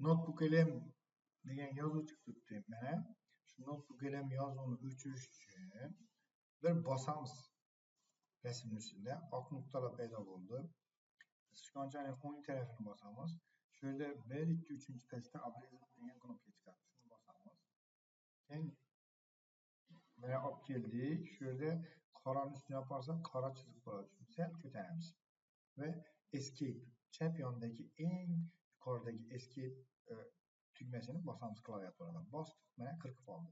Notebook elem degan yozuv chiqibdi mana. Shu notebook elem yozuvini o'chirish uchun bir bosamiz. Rasmning ustida oq nuqtalar paydo bo'ldi. Sichqonchaning o'ng tarafini bosamiz. Shu yerda 1, 2, 3 pastda abrezov degan knopka chiqadi. Shuni bosamiz. Keyin mana olib keldik. Shu yerda qoraning ustiga olib borsak, qora chiziq bo'ladi. Shuni sal ko'taramiz. Va escape chap yondagi eng yuqoridagi escape tugmasini bosamiz klaviaturadan. Bosdik, mana kirib qoldi.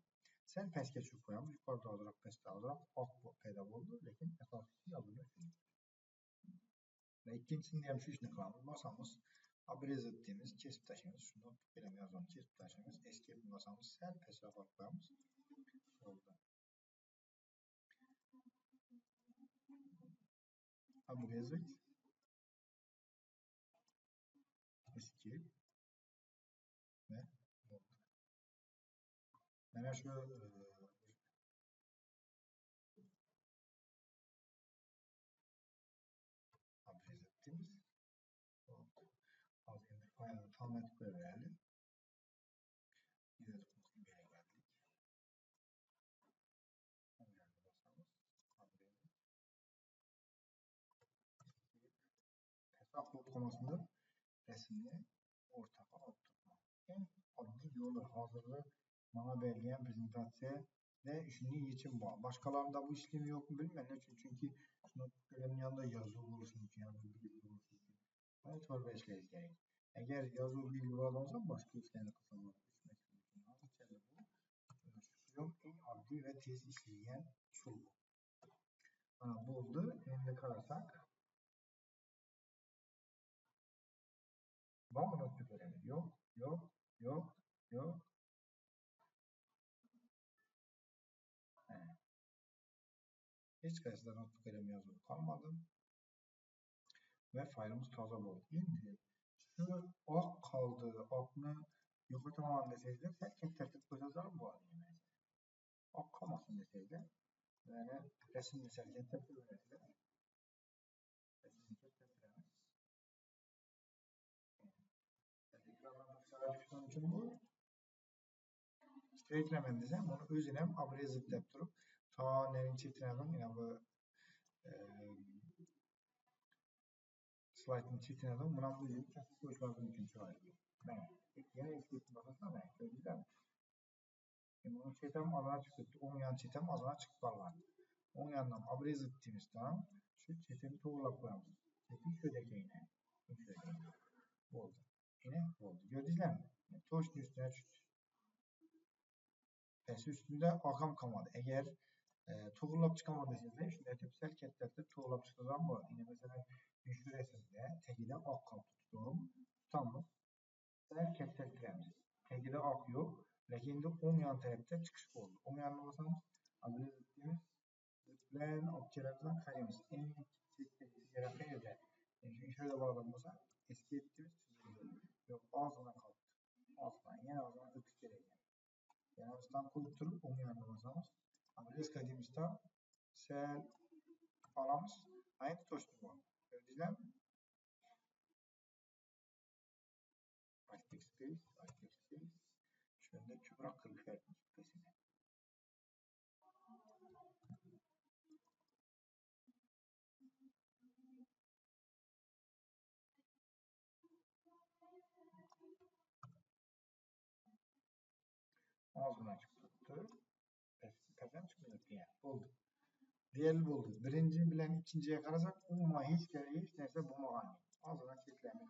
Sal pastga tushib qo'yamiz. Yuqorida ozroq, pastda ozroq oq paydo bo'ldi, lekin asosiy yozuvda shu. Va ikkinchisini ham shu ishni qilamiz. Bosamiz, abrezov deymiz, kesib tashlaymiz. Shuni kelib yozuvni kesib tashlaymiz. Escape bosamiz, sal pastroq olib qo'yamiz. Bo'ldi. Abrezov escape ve oldu. Mana shu abrezov deymiz. Oldu. Hozir endi faylni formatga qo'yib bo'lib qolmasin deb rasmni o'rtaga olib turibman. Eng oddiy yo'li hozirgi mana berilgan prezentatsiyada shunday yechim bor. Boshqalarida bu ishlim yo'qmi bilmayman. Chunki notebooklarning yonida yozuv bo'lishi mumkin, belgi bo'lishi mumkin. Mana to'g'ri ishlaysiz kerak. Agar yozuv belgi bo'lsa, boshqa ishlarni qilsa bo'ladi. Bu eng oddiy va tez ishlaydigan usul. Mana bo'ldi. Endi qarasak bormi notebooklar? Yo'q, yo'q, yo'q, yo'q. Hech qaysida notebooklar yozuv qolmadi. Ve faylimiz toza bo'ldi. Endi shu oq qoldi. Oqni yo'qotaman desangizlar, sal kattalatib qo'ysangiz bo'ladi. Oq qolmasin desangizlar, mana rasmni sal kattalatib qo'yasizlar. Streetlaman desam, buni o'zini ham abrezov deb turib, to nering chetini yana bu slaydni chetini buni ham o'zini kasib qo'yishlar mumkin chiroyli. Mana, yana escape bosasizlar, ko'rdingizlarmi? Buni chetam ozroq chiqib ketdi. O'ng yon chetam ozroq chiqib qolmadi. O'ng yondan abrezov deymizdan shu chetini to'g'rilab qo'yamiz. Cheti shuda keyin. Bo'ldi. Yana bo'ldi. Ko'rdingizlarmi? Toshning ustiga tushdi. Past ustida oqam qolmadi. Agar to'g'rilab chiqaman desangizlar, shunday deb sal kattalatib to'g'rilab chiqsam bo'ladi. Endi masalan, shu rasmda tagida oq qolibdi. To'g'rimi? Tutamiz. Sal kattalattiramiz. Tagida oq yo'q, lekin endi o'ng yon tarafda chiqish bo'ldi. O'ng yonni bosamiz, abrezov deymiz. Bilan olib kelamiz, qaraymiz. Eng chetdagi chegara qayerda? Shu ishora bog'dan bo'lsa, escape deymiz. Yo'q, ozgina qoldi. Ozgina, yana ozgina o'tish kerak. Yana ustidan qo'yib turib, o'ng yonni bosamiz. Abrezov deymizda sal olamiz. Ayni to'shni bor. Ko'rdingizlarmi? Plastik space. Shunda ko'proq qilib beramiz. Ozgina chiqib turibdi. Qachon chiqmayapti ya? Bo'ldi. Deyarli bo'ldi. Birinchi bilan ikkinchiga qarasak, umuman hech narsa bo'lmagan. Ozgina chetlarni